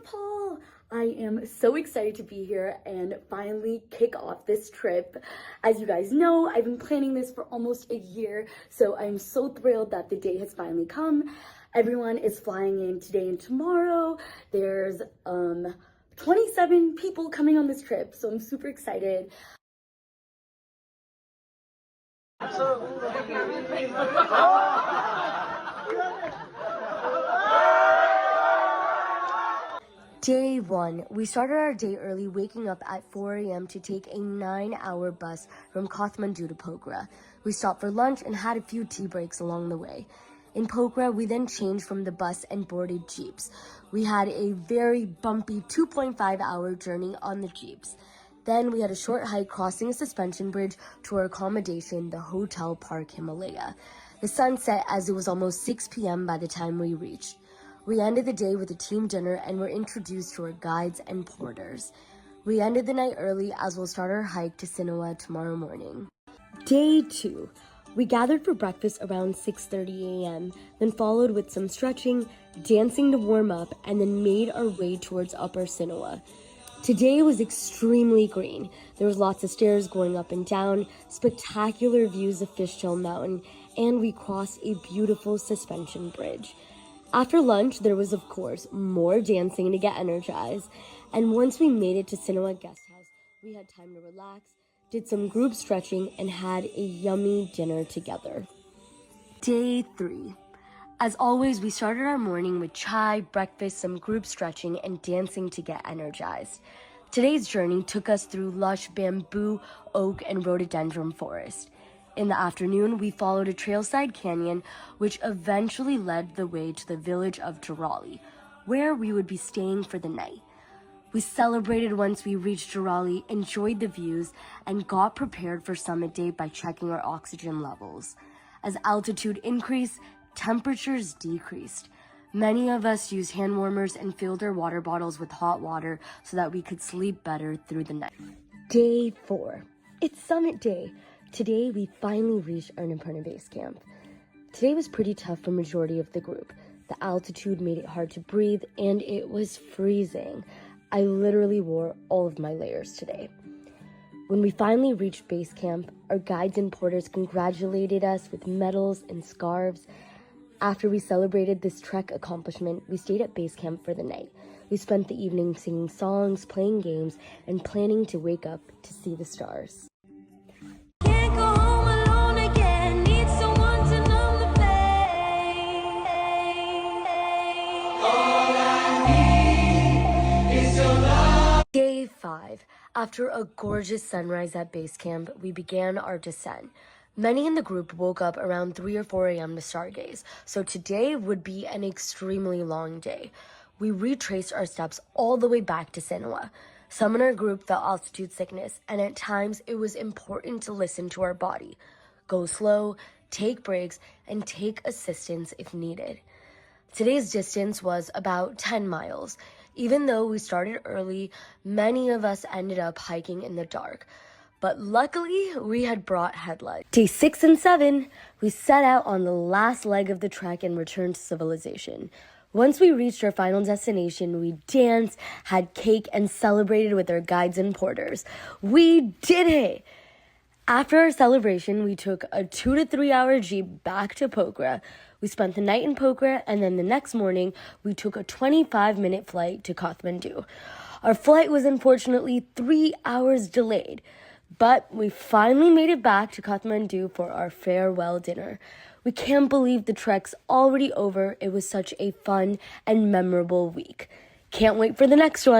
Paul! I am so excited to be here and finally kick off this trip. As you guys know, I've been planning this for almost a year, so I'm so thrilled that the day has finally come. Everyone is flying in today and tomorrow. There's 27 people coming on this trip, so I'm super excited. Day 1, we started our day early, waking up at 4 a.m. to take a 9-hour bus from Kathmandu to Pokhara. We stopped for lunch and had a few tea breaks along the way. In Pokhara, we then changed from the bus and boarded jeeps. We had a very bumpy 2.5-hour journey on the jeeps. Then we had a short hike crossing a suspension bridge to our accommodation, the Hotel Park Himalaya. The sun set as it was almost 6 p.m. by the time we reached. We ended the day with a team dinner and were introduced to our guides and porters. We ended the night early as we'll start our hike to Sinhawa tomorrow morning. Day 2. We gathered for breakfast around 6:30 a.m., then followed with some stretching, dancing to warm up, and then made our way towards Upper Sinhawa. Today was extremely green. There was lots of stairs going up and down, spectacular views of Fishtail Mountain, and we crossed a beautiful suspension bridge. After lunch, there was, of course, more dancing to get energized, and once we made it to Sinhawa Guest House, we had time to relax, did some group stretching, and had a yummy dinner together. Day 3. As always, we started our morning with chai, breakfast, some group stretching, and dancing to get energized. Today's journey took us through lush bamboo, oak, and rhododendron forest. In the afternoon, we followed a trailside canyon, which eventually led the way to the village of Dharauli, where we would be staying for the night. We celebrated once we reached Dharauli, enjoyed the views, and got prepared for summit day by checking our oxygen levels. As altitude increased, temperatures decreased. Many of us used hand warmers and filled our water bottles with hot water so that we could sleep better through the night. Day 4. It's summit day. Today, we finally reached Annapurna Base Camp. Today was pretty tough for majority of the group. The altitude made it hard to breathe, and it was freezing. I literally wore all of my layers today. When we finally reached base camp, our guides and porters congratulated us with medals and scarves. After we celebrated this trek accomplishment, we stayed at base camp for the night. We spent the evening singing songs, playing games, and planning to wake up to see the stars. Day 5. After a gorgeous sunrise at base camp, we began our descent. Many in the group woke up around 3 or 4 a.m. to stargaze, so today would be an extremely long day. We retraced our steps all the way back to Sinhawa. Some in our group felt altitude sickness, and at times it was important to listen to our body. Go slow, take breaks, and take assistance if needed. Today's distance was about 10 miles. Even though we started early, many of us ended up hiking in the dark. But luckily, we had brought headlights. Day 6 and 7, we set out on the last leg of the trek and returned to civilization. Once we reached our final destination, we danced, had cake, and celebrated with our guides and porters. We did it! After our celebration, we took a 2 to 3 hour jeep back to Pokhara. We spent the night in Pokhara, and then the next morning, we took a 25-minute flight to Kathmandu. Our flight was unfortunately 3 hours delayed, but we finally made it back to Kathmandu for our farewell dinner. We can't believe the trek's already over. It was such a fun and memorable week. Can't wait for the next one.